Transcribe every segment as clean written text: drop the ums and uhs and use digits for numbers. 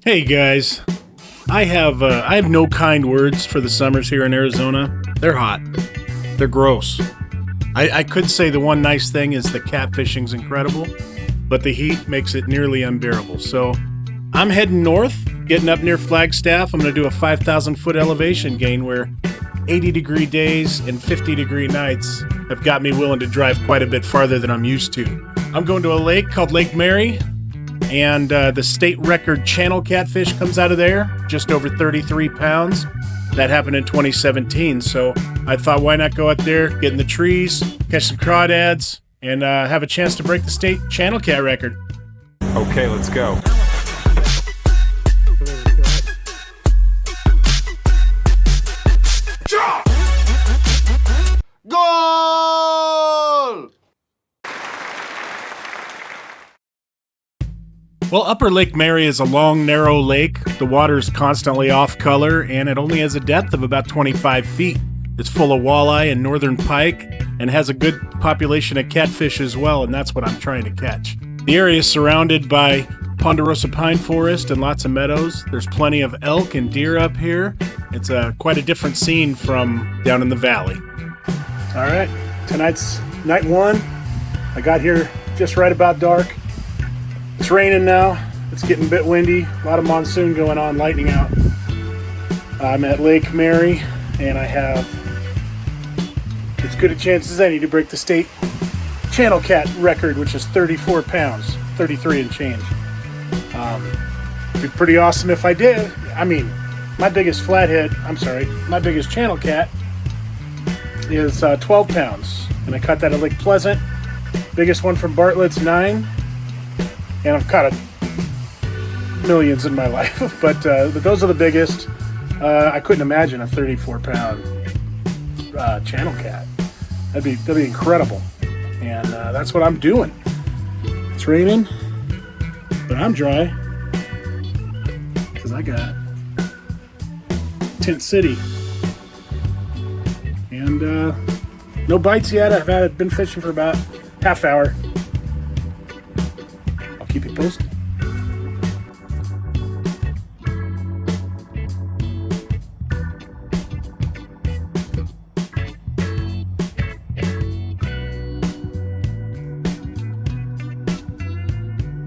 Hey guys, I have no kind words for the summers here in Arizona. They're hot. They're gross. I could say the one nice thing is the catfishing's incredible, but the heat makes it nearly unbearable. So I'm heading north, getting up near Flagstaff. I'm going to do a 5,000 foot elevation gain where 80-degree days and 50-degree nights have got me willing to drive quite a bit farther than I'm used to. I'm going to a lake called Lake Mary, and the state record channel catfish comes out of there, just over 33 pounds. That happened in 2017, so I thought, why not go out there, get in the trees, catch some crawdads, and have a chance to break the state channel cat record. Okay, let's go. Goal! Well, Upper Lake Mary is a long, narrow lake. The water is constantly off color, and it only has a depth of about 25 feet. It's full of walleye and northern pike, and has a good population of catfish as well, and that's what I'm trying to catch. The area is surrounded by ponderosa pine forest and lots of meadows. There's plenty of elk and deer up here. It's quite a different scene from down in the valley. All right, tonight's night one. I got here just right about dark. It's raining now. It's getting a bit windy. A lot of monsoon going on, lightning out. I'm at Lake Mary, and I have as good a chance as any to break the state channel cat record, which is 34 pounds, 33 and change. It'd be pretty awesome if I did. I mean, my biggest channel cat is 12 pounds, and I caught that at Lake Pleasant. Biggest one from Bartlett's 9. And I've caught millions in my life, but those are the biggest. I couldn't imagine a 34-pound channel cat. That'd be incredible, and that's what I'm doing. It's raining, but I'm dry because I got Tent City, and no bites yet. I've been fishing for about half hour. Keep you posted.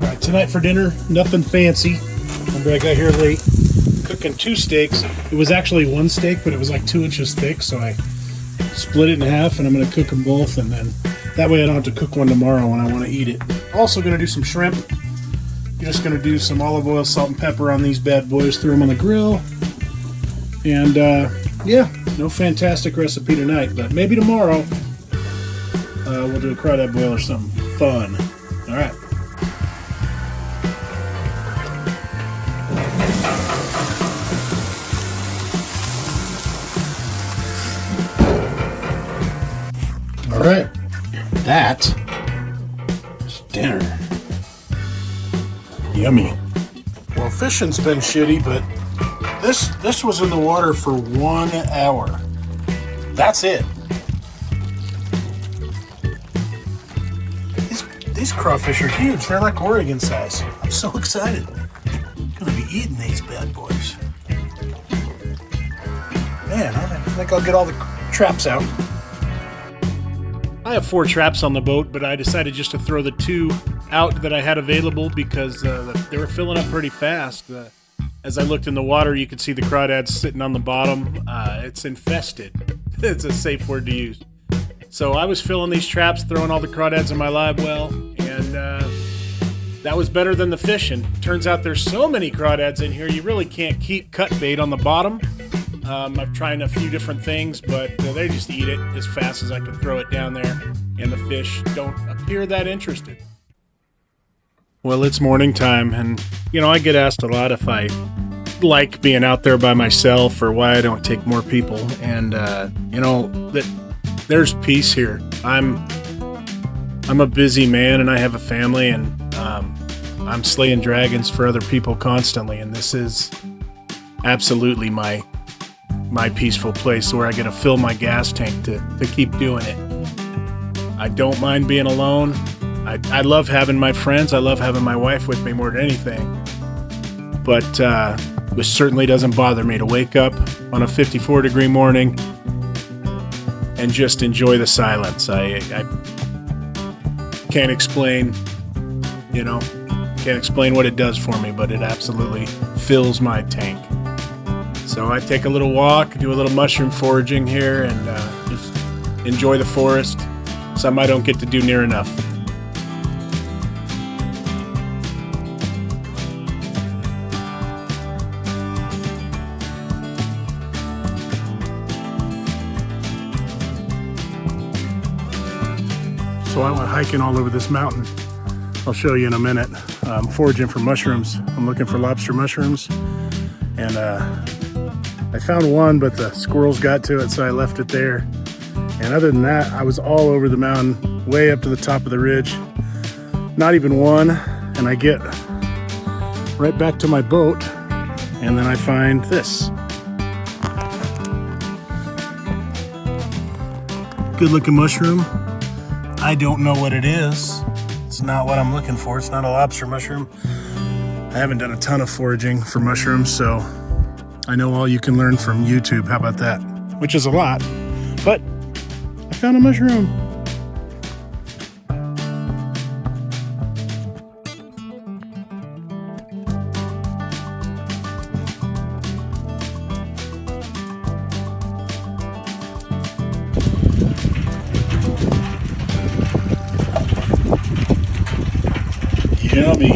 Alright, tonight for dinner, nothing fancy. Remember, I got here late. Cooking 2 steaks. It was actually 1 steak, but it was like 2 inches thick, so I split it in half, and I'm going to cook them both, and then that way I don't have to cook one tomorrow when I want to eat it. Also going to do some shrimp. You're just going to do some olive oil, salt, and pepper on these bad boys, throw them on the grill. And, yeah, no fantastic recipe tonight, but maybe tomorrow we'll do a crawdad boil or something fun. All right. All right. That is dinner. Yummy. Well, fishing's been shitty, but this was in the water for 1 hour. That's it. These crawfish are huge. They're like Oregon size. I'm so excited. I'm gonna be eating these bad boys. Man, I think I'll get all the traps out. I have 4 traps on the boat, but I decided just to throw the 2 out that I had available because they were filling up pretty fast. As I looked in the water, you could see the crawdads sitting on the bottom. It's infested. It's a safe word to use. So I was filling these traps, throwing all the crawdads in my live well, and that was better than the fishing. Turns out there's so many crawdads in here, you really can't keep cut bait on the bottom. I've tried a few different things, but they just eat it as fast as I can throw it down there, and the fish don't appear that interested. Well, it's morning time, and, I get asked a lot if I like being out there by myself or why I don't take more people, and, there's peace here. I'm a busy man, and I have a family, and I'm slaying dragons for other people constantly, and this is absolutely my peaceful place where I get to fill my gas tank to keep doing it. I don't mind being alone. I love having my friends. I love having my wife with me more than anything. but which certainly doesn't bother me to wake up on a 54-degree morning and just enjoy the silence. I can't explain, can't explain what it does for me, but it absolutely fills my tank. So I take a little walk, do a little mushroom foraging here, and just enjoy the forest. Something I don't get to do near enough. So I went hiking all over this mountain. I'll show you in a minute. I'm foraging for mushrooms. I'm looking for lobster mushrooms. And I found one, but the squirrels got to it, so I left it there. And other than that, I was all over the mountain, way up to the top of the ridge. Not even one. And I get right back to my boat, and then I find this. Good looking mushroom. I don't know what it is. It's not what I'm looking for. It's not a lobster mushroom. I haven't done a ton of foraging for mushrooms, so I know all you can learn from YouTube. How about that? Which is a lot, but I found a mushroom. Yummy.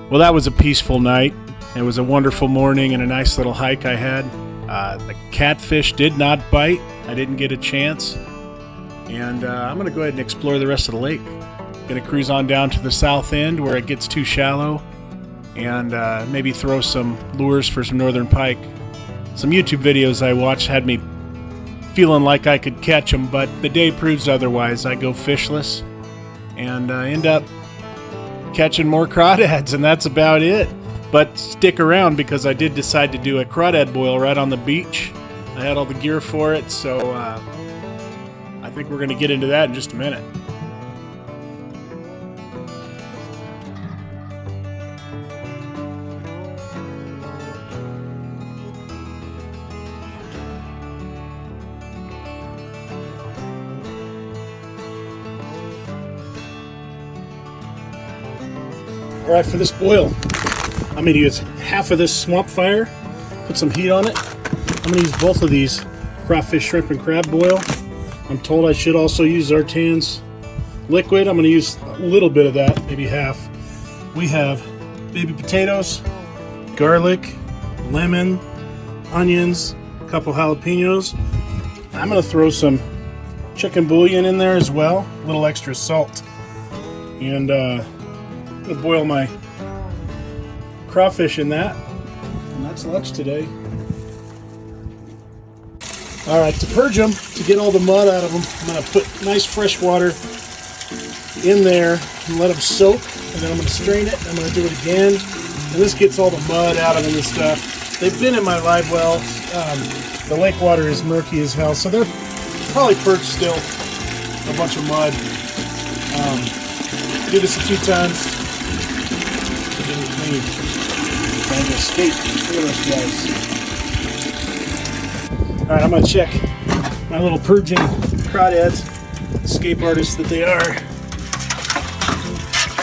Well, that was a peaceful night. It was a wonderful morning and a nice little hike I had. The catfish did not bite. I didn't get a chance. And I'm going to go ahead and explore the rest of the lake. Going to cruise on down to the south end where it gets too shallow and maybe throw some lures for some northern pike. Some YouTube videos I watched had me feeling like I could catch them, but the day proves otherwise. I go fishless and end up catching more crawdads, and that's about it. But stick around because I did decide to do a crawdad boil right on the beach. I had all the gear for it, so I think we're going to get into that in just a minute. All right, for this boil, I'm going to use half of this swamp fire, put some heat on it. I'm going to use both of these crawfish, shrimp, and crab boil. I'm told I should also use Zartan's liquid. I'm going to use a little bit of that, maybe half. We have baby potatoes, garlic, lemon, onions, a couple jalapenos. I'm going to throw some chicken bouillon in there as well, a little extra salt. And I'm going to boil my crawfish in that. And that's lunch today. All right, to purge them, to get all the mud out of them, I'm going to put nice fresh water in there and let them soak. And then I'm going to strain it. I'm going to do it again. And this gets all the mud out of them and stuff. They've been in my live well. The lake water is murky as hell, so they're probably perched still. A bunch of mud. Do this a few times. Get it clean. Trying to escape. Look at those guys. Alright, I'm going to check my little purging crawdads, escape artists that they are.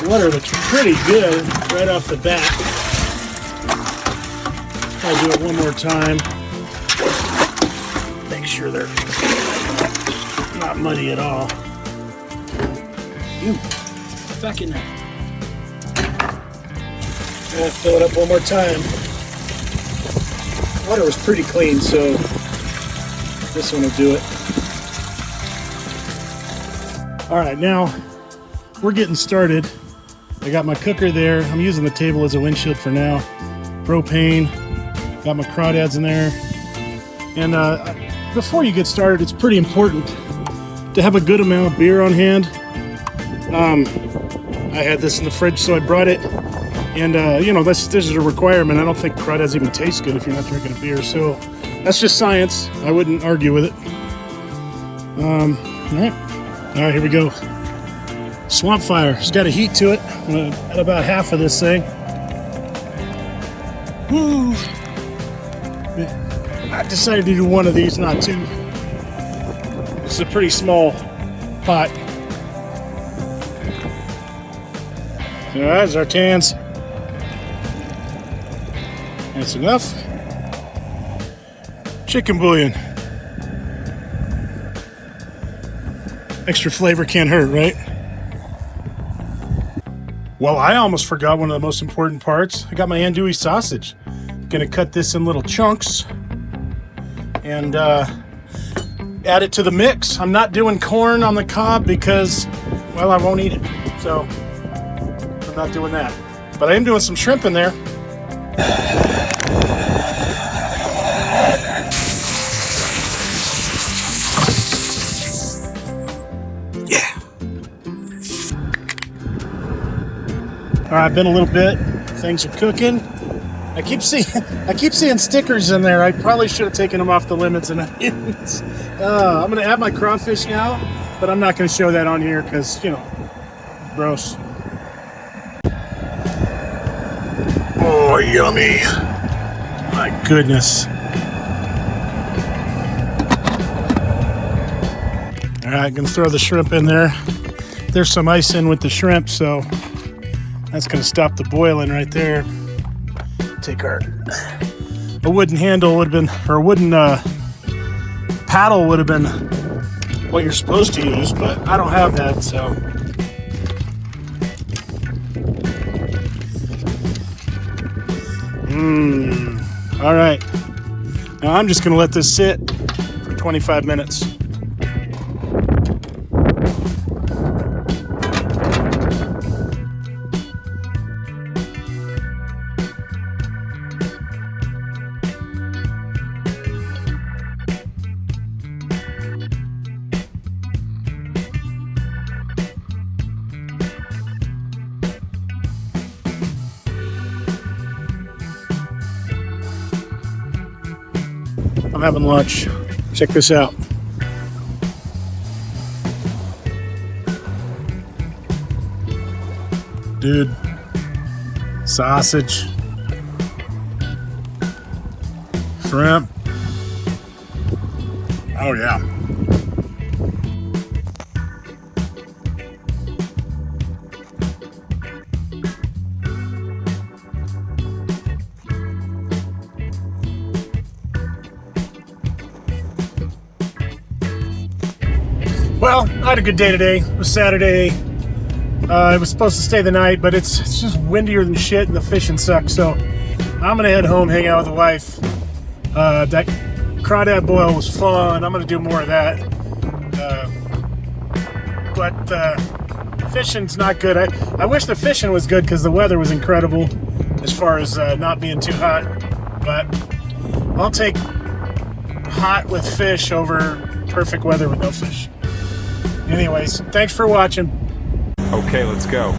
The water looks pretty good right off the bat. I'll do it one more time. Make sure they're not muddy at all. Back in there. I'll fill it up one more time. Water was pretty clean, so this one will do it. Alright, now we're getting started. I got my cooker there. I'm using the table as a windshield for now. Propane. Got my crawdads in there. And before you get started, it's pretty important to have a good amount of beer on hand. I had this in the fridge, so I brought it. And, this is a requirement. I don't think crawdads even taste good if you're not drinking a beer. So that's just science. I wouldn't argue with it. All right, here we go. Swamp fire. It's got a heat to it. I'm at about half of this thing. Woo! I decided to do one of these, not two. It's a pretty small pot. So there's our tans. That's enough. Chicken bouillon. Extra flavor can't hurt, right? Well, I almost forgot one of the most important parts. I got my andouille sausage. Gonna cut this in little chunks and add it to the mix. I'm not doing corn on the cob because, well, I won't eat it. So I'm not doing that. But I am doing some shrimp in there. Yeah. All right, been a little bit. Things are cooking. I keep seeing stickers in there. I probably should have taken them off the lemons and onions. I'm gonna add my crawfish now, but I'm not gonna show that on here because, you know, gross. Oh, yummy. My goodness. All right, gonna throw the shrimp in there. There's some ice in with the shrimp, so that's gonna stop the boiling right there. Take a wooden handle would have been, or a wooden paddle would have been what you're supposed to use, but I don't have that, so. All right. Now I'm just gonna let this sit for 25 minutes. I'm having lunch. Check this out. Dude, sausage, shrimp. Oh yeah. Well, I had a good day today. It was Saturday. It was supposed to stay the night, but it's just windier than shit and the fishing sucks. So I'm gonna head home, hang out with the wife. That crawdad boil was fun. I'm gonna do more of that. But fishing's not good. I wish the fishing was good because the weather was incredible as far as not being too hot. But I'll take hot with fish over perfect weather with no fish. Anyways, thanks for watching. Okay, let's go.